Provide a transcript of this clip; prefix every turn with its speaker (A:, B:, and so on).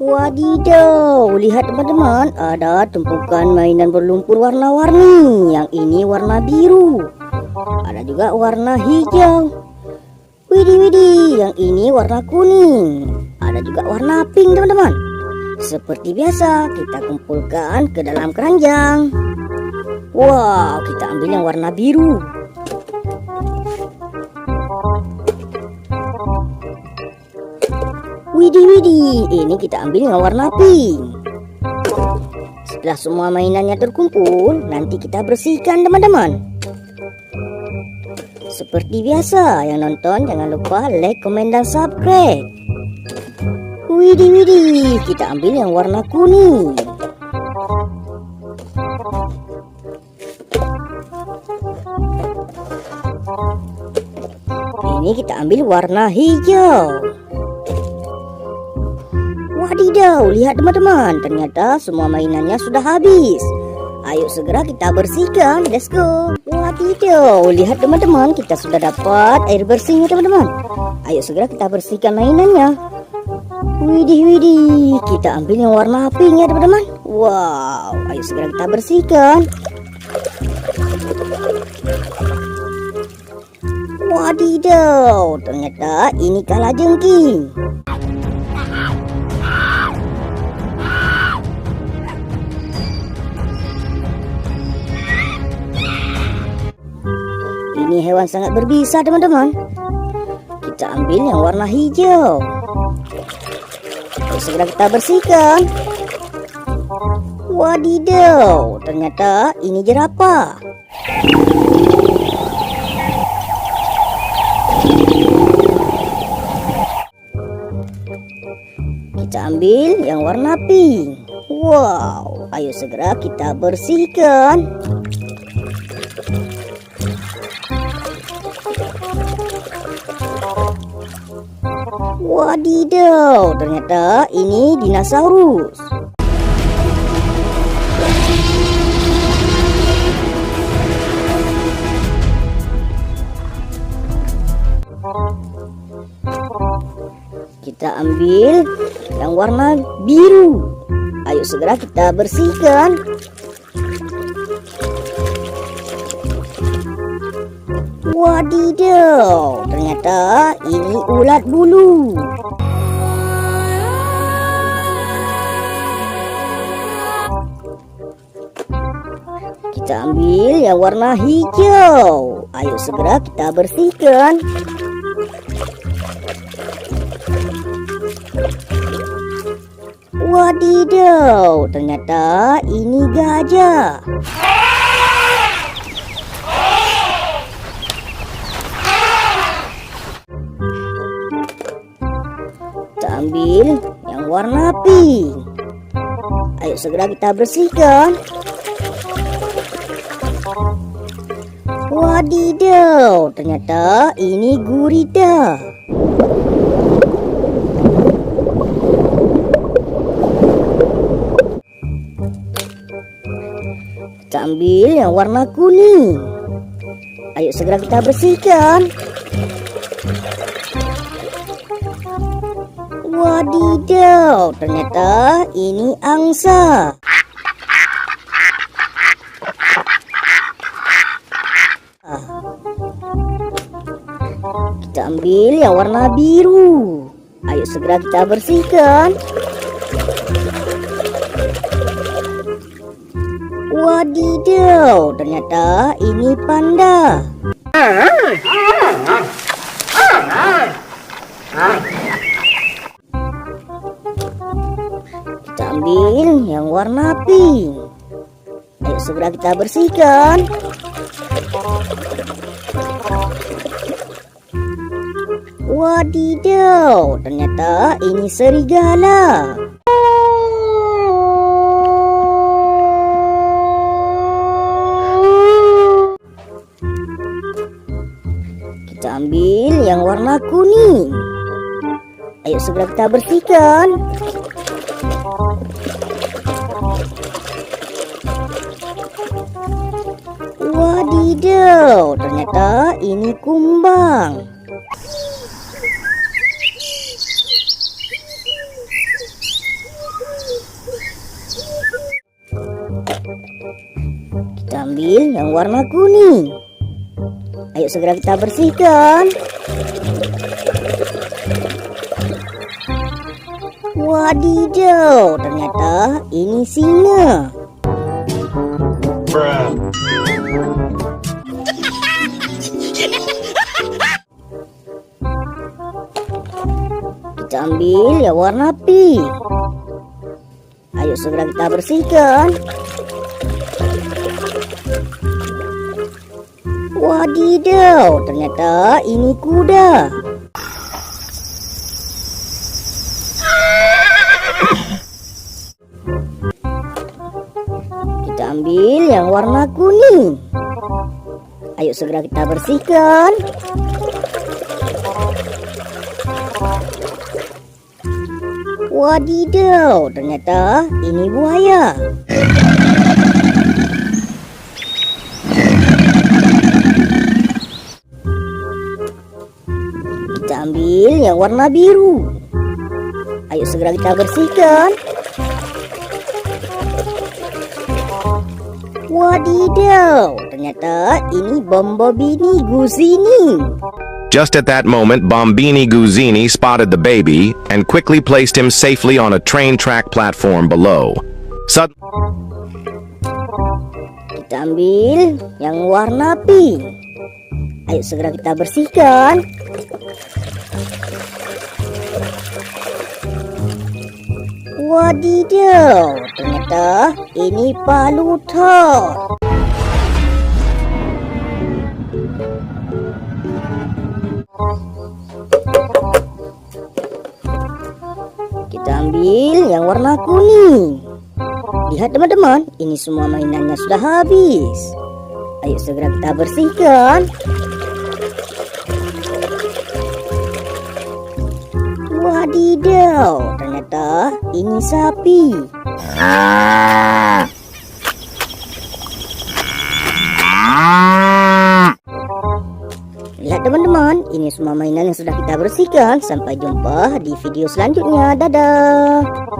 A: Wadidaw, lihat teman-teman, ada tumpukan mainan berlumpur warna-warni. Yang ini warna biru, ada juga warna hijau. Widih, yang ini warna kuning, ada juga warna pink teman-teman. Seperti biasa, kita kumpulkan ke dalam keranjang. Wow, kita ambil yang warna biru. Widih, ini kita ambil yang warna pink. Setelah semua mainannya terkumpul, nanti kita bersihkan teman-teman. Seperti biasa, yang nonton jangan lupa like, komen, dan subscribe. Widih, kita ambil yang warna kuning. Ini kita ambil warna hijau. Wadidaw, lihat teman-teman, ternyata semua mainannya sudah habis. Ayo segera kita bersihkan, let's go. Wadidaw, lihat teman-teman, kita sudah dapat air bersihnya teman-teman. Ayo segera kita bersihkan mainannya. Widih, kita ambil yang warna pink ya teman-teman. Wow, ayo segera kita bersihkan. Wadidaw, ternyata ini kalajengking. Ini hewan sangat berbisa teman-teman. Kita ambil yang warna hijau. Segera kita bersihkan. Wadidaw, ternyata ini jerapah. Kita ambil yang warna pink. Wow, ayo segera kita bersihkan. Wadidaw, ternyata ini dinosaurus. Kita ambil yang warna biru. Ayo segera kita bersihkan. Wadidaw, ternyata ini ulat bulu. Kita ambil yang warna hijau. Ayo segera kita bersihkan. Wadidaw, ternyata ini gajah. Ambil yang warna pink. Ayo segera kita bersihkan. Wadidaw, ternyata ini gurita. Kita ambil yang warna kuning. Ayo segera kita bersihkan. Wadidaw, ternyata ini angsa. Kita ambil yang warna biru. Ayo segera kita bersihkan. Wadidaw, ternyata ini panda. Kita ambil yang warna pink. Ayo segera kita bersihkan. Wadidaw, ternyata ini serigala. Kita ambil yang warna kuning. Ayo segera kita bersihkan. Wadidaw, ternyata ini kumbang. ambil yang warna kuning. Ayo segera kita bersihkan. Wadidaw, ternyata ini singa. Kita ambil yang warna pink. Ayo segera kita bersihkan. Wadidaw, ternyata ini kuda. Kita ambil yang warna kuning. Ayo segera kita bersihkan. Wadidaw, ternyata ini buaya. Kita ambil yang warna biru. Ayo segera kita bersihkan. Wadidaw, ternyata ini Bombini Guzini.
B: Just at that moment, Bombini Guzini spotted the baby and quickly placed him safely on a train track platform below.
A: Kita ambil yang warna pink. Ayo segera kita bersihkan. Wadidaw, ternyata ini palutor. Kita ambil yang warna kuning. Lihat teman-teman, ini semua mainannya sudah habis. Ayo segera kita bersihkan. Wadidaw, ternyata ini sapi. Lihat teman-teman, ini semua mainan yang sudah kita bersihkan. Sampai jumpa di video selanjutnya. Dadah.